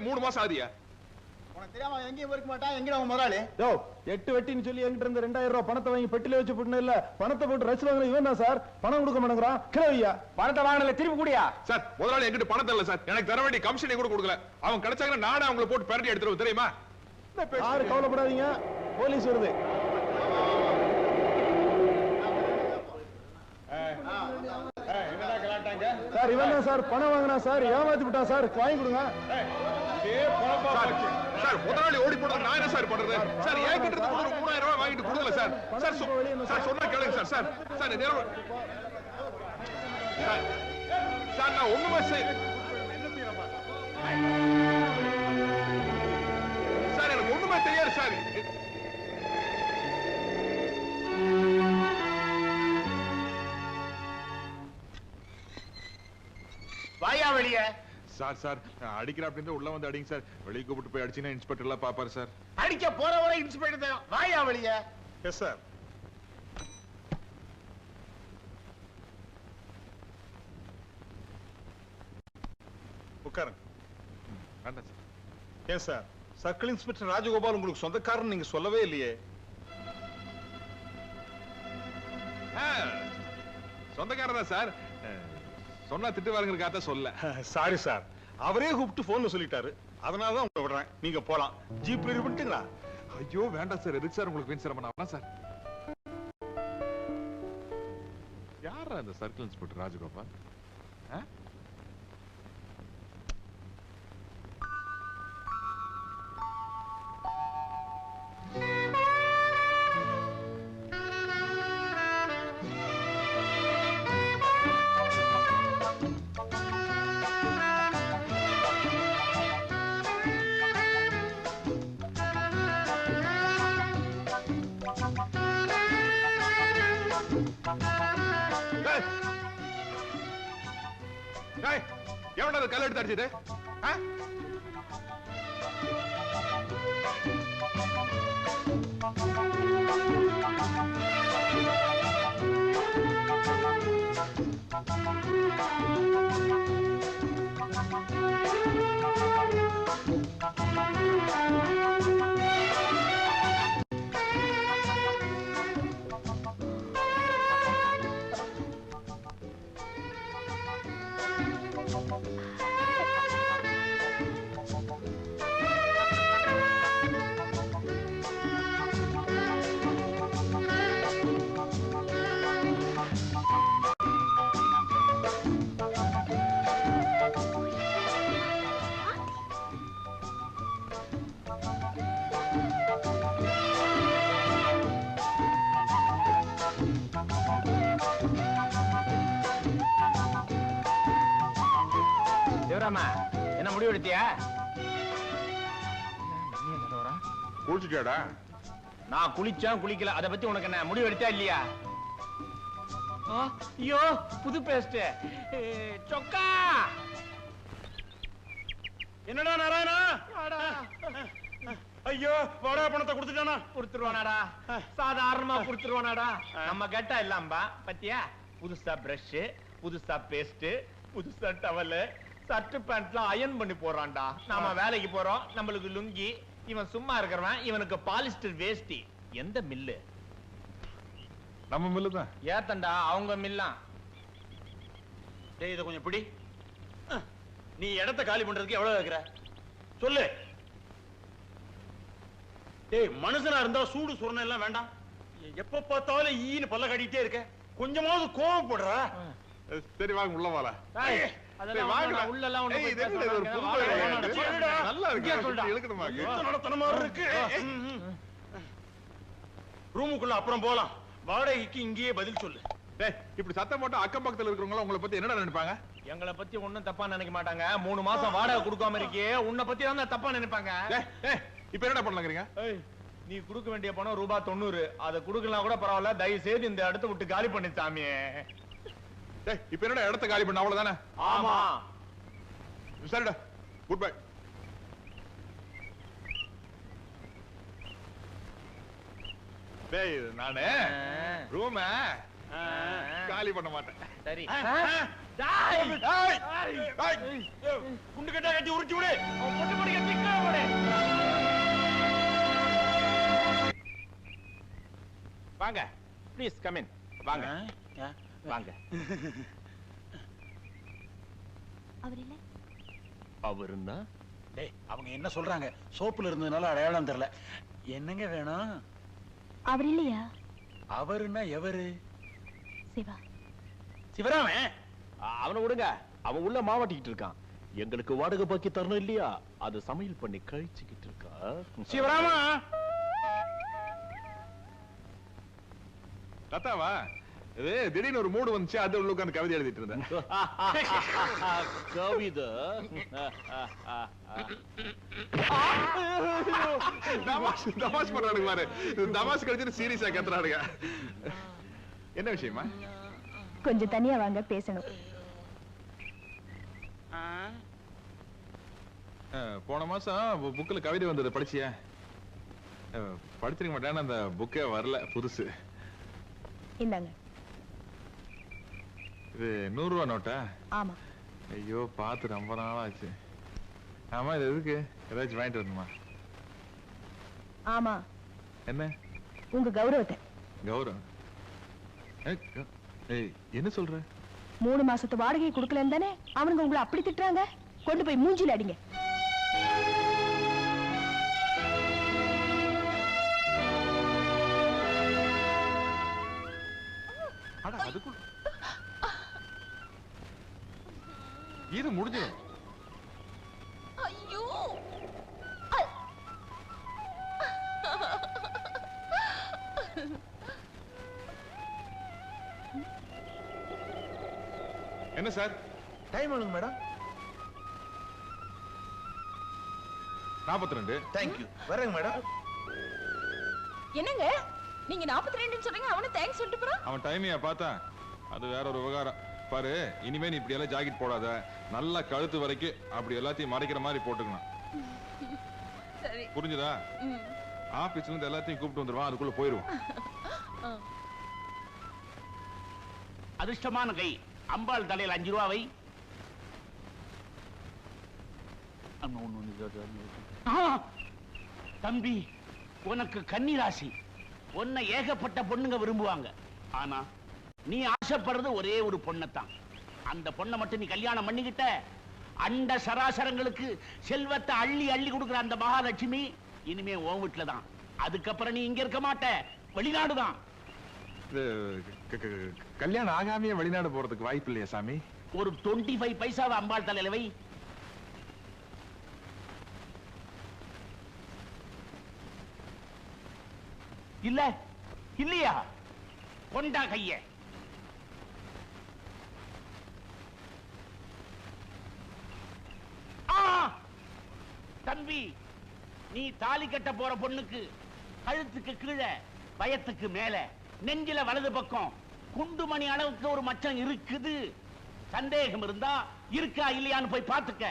3 மாசம் ஆதியா. உனக்கு தெரியாம எங்கேயும் இருக்க மாட்டான். எங்கடா உன் முதலாளி? யோ 8 வெட்டின்னு சொல்லி என்கிட்ட இருந்து 2000 ரூபாய் பணத்தை வாங்கி பெட்டில வச்சு போட்டு இல்ல பணத்தை போட்டு ரசீது வாங்குற இவன் தான் சார். பணம் கொடுக்க மாட்டேங்கிறான். கிளவியா பணத்தை வாங்கல திருப்பி கூடியா? சார் முதலாளி என்கிட்ட பணத்தை இல்ல சார். எனக்கு தர வேண்டிய கமிஷனை கூட கொடுக்கல. அவன் கிடைச்சாங்கன்னா நானே அவங்களை போட்டு பெரட்டி எடுத்துருவேன் தெரியுமா? யாரு கவலைப்படாதீங்க, போலீஸ் வருது. சார் இவன் தான் சார் பணம் வாங்கினா சார், ஏமாத்தி விட்டான் சார், வாங்கி கொடுங்க. சார் முதலாளி ஓடி போடுறது நான் என்ன சார் பண்றது? சார் என்கிட்ட இருந்து 3000 ரூபாய் வாங்கிட்டு கொடுக்கல சார். சார் சார் சொன்னா கேளுங்க சார். சார் சார் சார் நான் ஒண்ணுமே சார் எனக்கு ஒண்ணுமே தெரியாது சார். வாயா வெளிய. சார் சார் அடிக்கிற அப்படின்னு உள்ள வந்து அடிங்க சார். வெளியே கூப்பிட்டு போய் அடிச்சீங்கன்னா இன்ஸ்பெக்டர் எல்லாம் பாப்பாரு சார். அடிக்க போறவரை இன்ஸ்பெக்டர் தான். வாயா வெளிய. Yes sir. உட்காருங்க. வேண்டாம் சார். ஏன் சார் சர்க்கிள் இன்ஸ்பெக்டர் ராஜகோபால் உங்களுக்கு சொந்தக்காரன் நீங்க சொல்லவே இல்லையே? சொந்தக்காரர் தான் சார். சொன்னா திட்டுவாருங்கிறதுக்காக சொல்ல. சாரி சார், அவரே கூப்பிட்டு போன்ல சொல்லிட்டாரு. அதனாலதான் உங்களை விடுறேன். நீங்க போலாம். ஜீப் ரெடி பண்ணிட்டீங்களா? ஐயோ வேண்டாம் சார். எதுக்கு சார் உங்களுக்கு வீண் சிரமம்? நான் சார் யாரா இந்த சர்க்கிள் இன்ஸ்பெக்டர் ராஜகோபால்? எவனாவது கல் எடுத்து அடிச்சது? என்ன முடிவு எடுத்தியா? குளிச்சுட்டியாடா? நான் குளிச்சேன் குளிக்கல அத பத்தி உனக்கு என்ன? முடிவு எடுத்தா இல்லையா? ஐயோ புது பேஸ்ட் சொக்கா. என்னடா நாராயணா? ஐயோ வாடா பணத்தை கொடுத்துட்டானா? கொடுத்துருவானாடா, சாதாரணமா கொடுத்துருவானாடா. நம்ம கேட்டா இல்லாம்பா பத்தியா? புதுசா பிரஷ், புதுசா பேஸ்ட், புதுசா டவல், சர்ட் பேண்ட்லாம் அயன் பண்ணி போறான்டா. நாம வேலைக்கு போறோம், நம்மளுக்கு லுங்கி. இவன் சும்மா இருக்கிறவன், இவனுக்கு பாலிஸ்டர் வேஷ்டி. எந்த மில்லு? நம்ம மில்லு தான். ஏத்தண்டா அவங்க மில்லாம். டேய் இத கொஞ்சம் பிடி. நீ இடத்தை காலி பண்றதுக்கு எவ்வளவு கேக்குற சொல்லு. டேய் மனுஷனா இருந்தா சூடு சொரணை எல்லாம் வேண்டாம். எப்ப பார்த்தாலும் ஈன்னு பல்ல காட்டிட்டே இருக்க. கொஞ்சமாவது கோவப்படுறா. சரி வாங்க உள்ள வாடா. அதெல்லாம் வாங்க உள்ள எல்லாம் ஒண்ணு போய் பேச. நல்லா இருக்கு. இழுக்கணுமா? நடத்தன மாதிரி இருக்கு. ரூமுக்குள்ள அப்புறம் போலாம். வாடகைக்கு இங்கேயே பதில் சொல்லு. டேய் இப்படி சத்தம் போட்டு அக்கம் பக்கத்துல இருக்கிறவங்க உங்களை பத்தி என்னடா நினைப்பாங்க? எங்களை பத்தி ஒண்ணும் தப்பா நினைக்க மாட்டாங்க. 3 மாசம் வாடகை கொடுக்காம இருக்கே, உன்னை பத்தி தான் தப்பா நினைப்பாங்க. இப்ப என்னடா பண்ணலாங்கிறீங்க? நீ கொடுக்க வேண்டிய பணம் ₹90. அதை கொடுக்கலாம் கூட பரவாயில்ல, தயவு செய்து இந்த இடத்தை விட்டு காலி பண்ணி சாமி. இப்ப என்னடா இடத்தை காலி பண்ண அவ்வளவுதானே? ஆமா சரிடா, குட் பை. டேய் நானே ரூம் காலி பண்ண மாட்டேன். சரி குண்டு கட்டா கட்டி உருட்டி விடு. பொட்டு படிக்க திக்கா போடு. வாங்க ப்ளீஸ் கம் இன். வாங்க வாங்க. அவர் இல்ல. அவருன்னா டேய் அவங்க என்ன சொல்றாங்க? சோப்புல இருந்ததுனால அடையாளம் தெரியல. என்னங்க வேணும்? அவர் இல்லையா? அவருன்னா எவரு? சிவா. சிவராமன். அவனை விடுங்க. அவன் உள்ள மாவாட்டிக்கிட்டு இருக்கான். எங்களுக்கு வாடகை பாக்கி தரணும் இல்லையா? அது சமையல் பண்ணி கழிச்சுக்கிட்டு இருக்கா. சிவராமா தாத்தாவா? இது திடீர்னு ஒரு மூடு வந்துச்சு, அது உள்ள உட்கார்ந்து கவிதை எழுதிட்டு இருந்தேன். கவிதை தமாஷ் பண்றானுங்க பாரு. தமாஷ் கழிச்சு சீரியஸா கத்துறானுங்க. என்ன விஷயமா? கொஞ்சம் தனியா வாங்க, பேசணும். போன மாசம் புக்ல கவிதை வந்தது, படிச்சியா? படிச்சிருக்க மாட்டேன், அந்த புக்கே வரல, புதுசு. இந்தாங்க. இது 100 ரூபா நோட்டா? ஆமா. ஐயோ, பார்த்து ரொம்ப நாள் ஆச்சு. ஆமா, இது எதுக்கு? ஏதாச்சும் வாங்கிட்டு வரணுமா? ஆமா. என்ன? உங்க கௌரவத்தை. கௌரவம்? என்ன சொல்ற? 3 மாசத்து வாடகை கொடுக்கலன்னு தானே அவனுங்க உங்களை அப்படி திட்டுறாங்க. கொண்டு போய் மூஞ்சில அடிங்க. அதுக்குள்ள இது முடிஞ்சிடும். ஐயோ, என்ன சார் டைம் ஆகுங்க மேடம். 42. தேங்க்யூ. வரேங்க மேடம். என்னங்க நீங்க 42 சொல்றீங்க, அவனு தேங்க்ஸ் சொல்லிட்டு போறான். அவன் டைமையா பார்த்தா அது வேற ஒரு விவகாரம். பாரு, இனிமே நீ இப்படி எல்லாம் ஜாக்கெட் போடாத. நல்லா கழுத்து வரைக்கும் அப்படி எல்லாத்தையும் மறைக்கிற மாதிரி போட்டுக்கணும். சரி, புரிஞ்சுதா? ஆபீஸ்ல இருந்து எல்லாத்தையும் கூப்பிட்டு வந்துருவான், அதுக்குள்ள போயிருவோம். அதிர்ஷ்டமான கை. அம்பாள் தலையில் 5 ரூபாவை. தம்பி, உனக்கு கன்னிராசி. உன்னை ஏகப்பட்ட பொண்ணுங்க விரும்புவாங்க. ஆனா நீ ஆசைப்படுறது ஒரே ஒரு பொண்ணத்தான். அந்த பொண்ணை மட்டும் நீ கல்யாணம் பண்ணிக்கிட்ட, அண்ட சராசரங்களுக்கு செல்வத்தை அள்ளி அள்ளி கொடுக்குற அந்த மகாலட்சுமி இனிமே உன் வீட்டுல தான். அதுக்கப்புறம் நீ இங்க இருக்க மாட்ட, வெளிநாடுதான். கல்யாணம் ஆகாமையே வெளிநாடு போறதுக்கு வாய்ப்பு இல்லையா சாமி? ஒரு 25 பைசாவை அம்பாள் தலையில வை. இல்ல இல்லையா? கொண்டா கைய. தம்பி, நீ தாலி கட்ட போற பொண்ணுக்கு கழுத்துக்கு கீழே, பயத்துக்கு மேல, நெஞ்சில வலது பக்கம் குண்டுமணி அளவுக்கு ஒரு மச்சம் இருக்குது. சந்தேகம் இருந்தா இருக்கா இல்லையான்னு போய் பார்த்துக்க.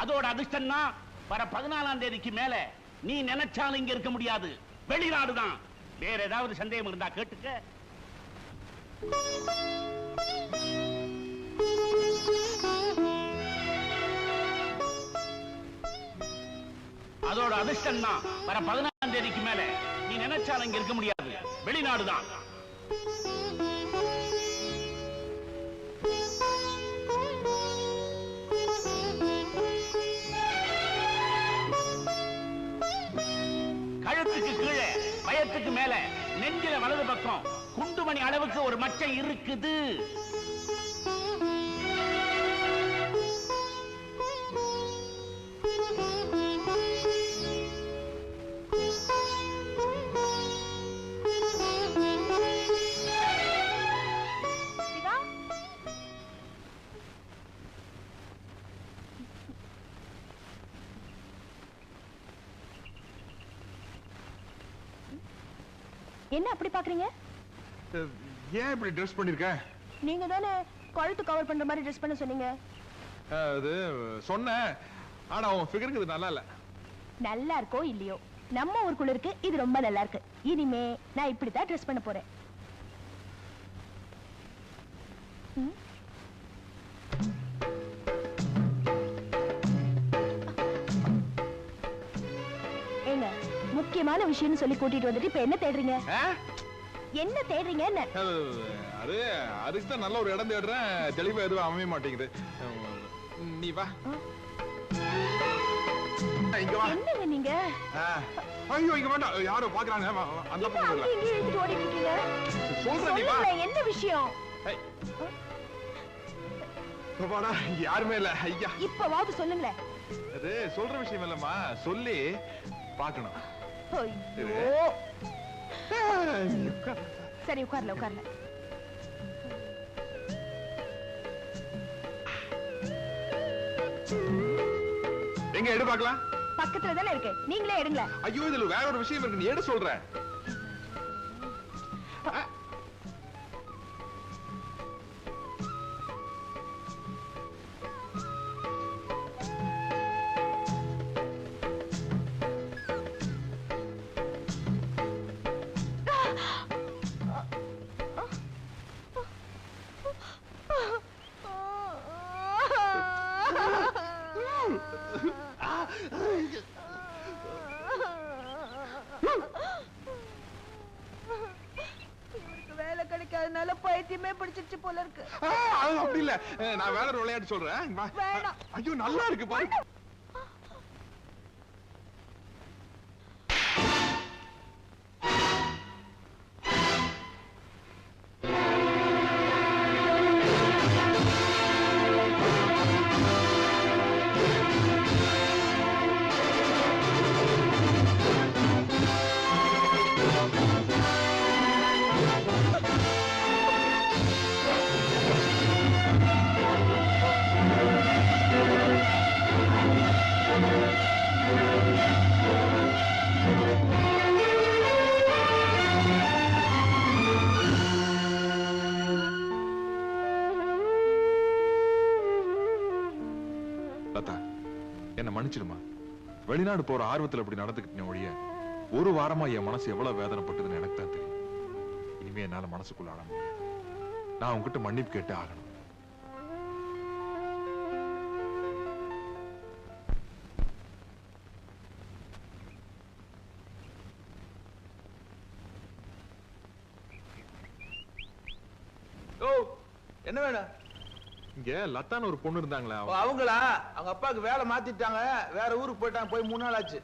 அதோட அதிர்ஷ்டம்னா வர 14ஆம் தேதிக்கு மேல நீ நினைச்சாலும் இங்க இருக்க முடியாது, வெளிநாடுதான். வேற ஏதாவது சந்தேகம் இருந்தா கேட்டுக்க. அதோட அதிர்ஷ்டம் தான் வர 14ஆம் தேதிக்கு மேல நீ நினைச்சாலும் இங்க இருக்க முடியாது, வெளிநாடுதான். கழுத்துக்கு கீழே, பயத்துக்கு மேல, நெஞ்சில வலது பக்கம் குண்டுமணி அளவுக்கு ஒரு மச்சம் இருக்குது. என்ன அப்படி பாக்குறீங்க? ஏன் இப்படி ட்ரெஸ் பண்ணிருக்க? நீங்க தானே கழுத்து கவர் பண்ற மாதிரி ட்ரெஸ் பண்ண சொன்னீங்க. அது சொன்னேன், ஆனா உன் ஃபிகருக்கு இது நல்லா இல்ல. நல்லா இருக்கோ இல்லையோ, நம்ம ஊருக்குள்ள இருக்கு, இது ரொம்ப நல்லா இருக்கு. இனிமே நான் இப்படித்தான் ட்ரெஸ் பண்ண போறேன். ஏங்க முக்கியமான விஷயம்னு சொல்லி கூட்டிட்டு வந்துட்டு இப்ப என்ன தேடுறீங்க? என்ன தேடுறீங்க? என்ன அது அதுக்கு தான் நல்ல ஒரு இடம் தேடுறேன், தெளிவா எதுவும் அமைய மாட்டேங்குது. நீ வா, இங்க வா. என்னங்க நீங்க? ஐயோ இங்க வேண்டாம், யாரோ பாக்குறாங்க. அந்த பக்கம் இல்ல, இங்க எடுத்துட்டு ஓடிட்டு இருக்கீங்க. சொல்றேன், நீ வா. என்ன விஷயம்? வாடா, இங்க யாருமே இல்ல. ஐயா இப்பவாவது சொல்லுங்களேன். அது சொல்ற விஷயம் இல்லம்மா, சொல்லி பார்க்கணும். ஐயோ சரி உட்கார்ல உட்கார்ல. எங்க எடு பார்க்கலாம். பக்கத்துல தானே இருக்கு, நீங்களே எடுங்க. ஐயோ இதுல வேற ஒரு விஷயம் இருக்கு, நீ எடு சொல்றேன். வேலை கிடைக்காதனால பைத்தியமே பிடிச்சிருச்சு போல இருக்கு. அது அப்படி இல்ல, நான் வேற ஒரு விளையாட்டு சொல்றேன். வேண்டாம். ஐயோ நல்லா இருக்கு பாரு. லதா, என்ன மன்னிச்சிடுமா. வெளிநாடு போற ஆர்வத்துல இப்படி நடந்துக்கிட்டேன் ஒழிய, ஒரு வாரமா என் மனசு எவ்வளவு வேதனைப்பட்டதுன்னு எனக்கு தான் தெரியும். இனிமே என்னால மனசுக்குள்ள ஆட முடியாது. நான் உங்ககிட்ட மன்னிப்பு கேட்டு ஆகணும். என்ன வேணும்? இங்க லத்தான்னு ஒரு பொண்ணு இருந்தாங்களா, அவங்களா? அவங்க அப்பாவுக்கு வேலை மாத்திட்டாங்க, வேற ஊருக்கு போயிட்டாங்க. போய் 3 நாள் ஆச்சு.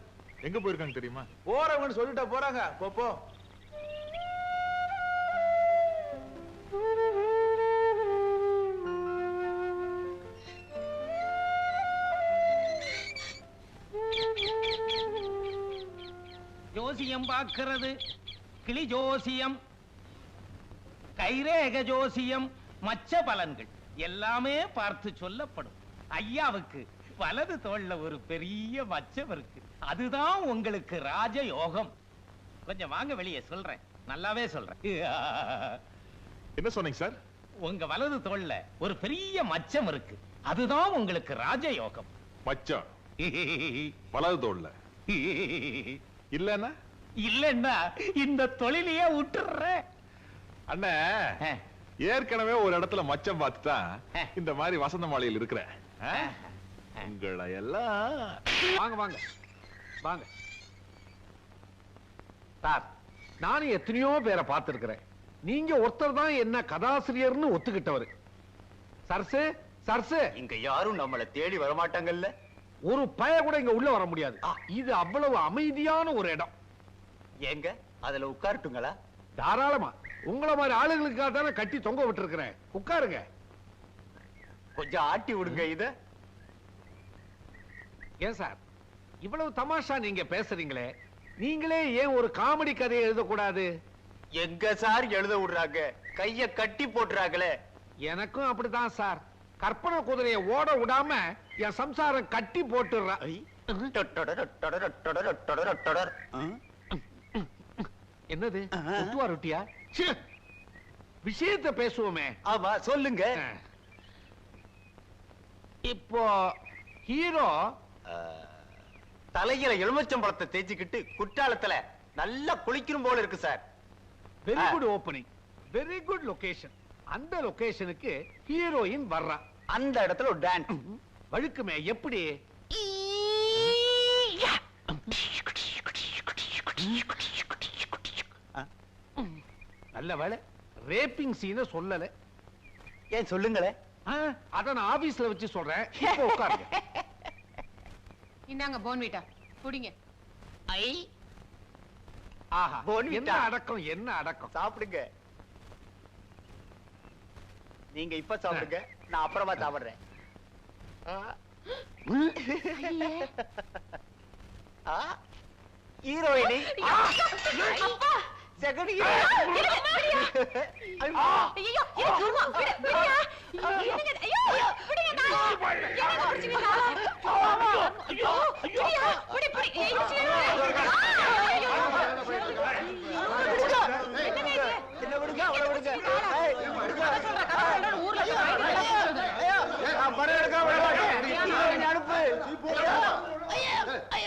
எங்க போயிருக்காங்க தெரியுமா? போறவங்கன்னு சொல்லிட்டா போறாங்க. போ ஜோசியம் பார்க்கிறது கிளி ஜோசியம், கைரேக ஜோசியம், மச்ச பலன்கள் எல்லாமே பார்த்து சொல்லப்படும். ஐயாவுக்கு வலது தோள்ல ஒரு பெரிய மச்சம் இருக்கு, அதுதான் உங்களுக்கு ராஜயோகம். கொஞ்சம் வாங்க வெளியே சொல்றேன், நல்லாவே சொல்றேன். என்ன சொன்னீங்க சார்? உங்க வலது தோள்ல ஒரு பெரிய மச்சம் இருக்கு, அதுதான் உங்களுக்கு ராஜயோகம். மச்சான் வலது தோல்ல இல்லன்னா இல்லன்னா இந்த தொழிலையே விட்டுறேன். அண்ணே, ஏற்கனவே ஒரு இடத்துல மச்சம் பார்த்துதான் இந்த மாதிரி வசந்த மாளிகையில் இருக்கிறேன். உங்களை எல்லாம் வாங்க வாங்க வாங்க சார். நானும் எத்தனையோ பேரை பார்த்திருக்கிறேன். நீங்க ஒருத்தர் தான் என்ன கதாசிரியர்னு ஒத்துக்கிட்டவர். சர்சு சர்சு, இங்க யாரும் நம்மள தேடி வரமாட்டாங்கல்ல. ஒரு பய கூட இங்க உள்ள வர முடியாது. இது அவ்வளவு அமைதியான ஒரு இடம். எங்க அதுல உட்காரட்டுங்களா? தாராளமா. உங்கள மாதிரி ஆளுங்களுக்காக தானே கட்டி தொங்க விட்டு இருக்கிறேன். உட்காருங்க. கொஞ்சம் ஆட்டி விடுங்க இத. ஏன் சார் இவ்வளவு தமாஷா நீங்க பேசுறீங்களே, நீங்களே ஏன் ஒரு காமெடி கதையை எழுதக்கூடாது? எங்க சார் எழுத விடுறாங்க, கைய கட்டி போட்டுறாங்களே. எனக்கும் அப்படிதான் சார். கற்பனை குதிரையை ஓட விடாம என் சம்சாரம் கட்டி போட்டுறா. என்னது ஒட்டுவா ரொட்டியா? விஷயத்தை பேசுவோமே. ஆமா சொல்லுங்க. இப்போ ஹீரோ தலையில எலுமிச்சம்பழத்தை தேய்ச்சிக்கிட்டு குற்றாலத்துல நல்லா குளிக்கணும் போல இருக்கு sir. Very good opening, very good location. அந்த லொகேஷனுக்கு ஹீரோயின் வர்றா. அந்த இடத்துல ஒரு டான்ஸ். வழுக்குமே எப்படி? நல்ல வேளை ரேப்பிங் சீனை சொல்லல. ஏன் சொல்லுங்களே. அத நான் ஆபீஸ்ல வச்சு சொல்றேன். இப்போ உட்காருங்க. இந்தாங்க போன்விட்டா குடிங்க. ஐ ஆஹா, போன்விட்டா. என்ன அடக்கம், என்ன அடக்கம். சாப்பிடுங்க. நீங்க இப்ப சாப்பிடுங்க, நான் அப்புறமா சாப்பிடுறேன். ஹீரோயினி செகண்ட் அனுப்பு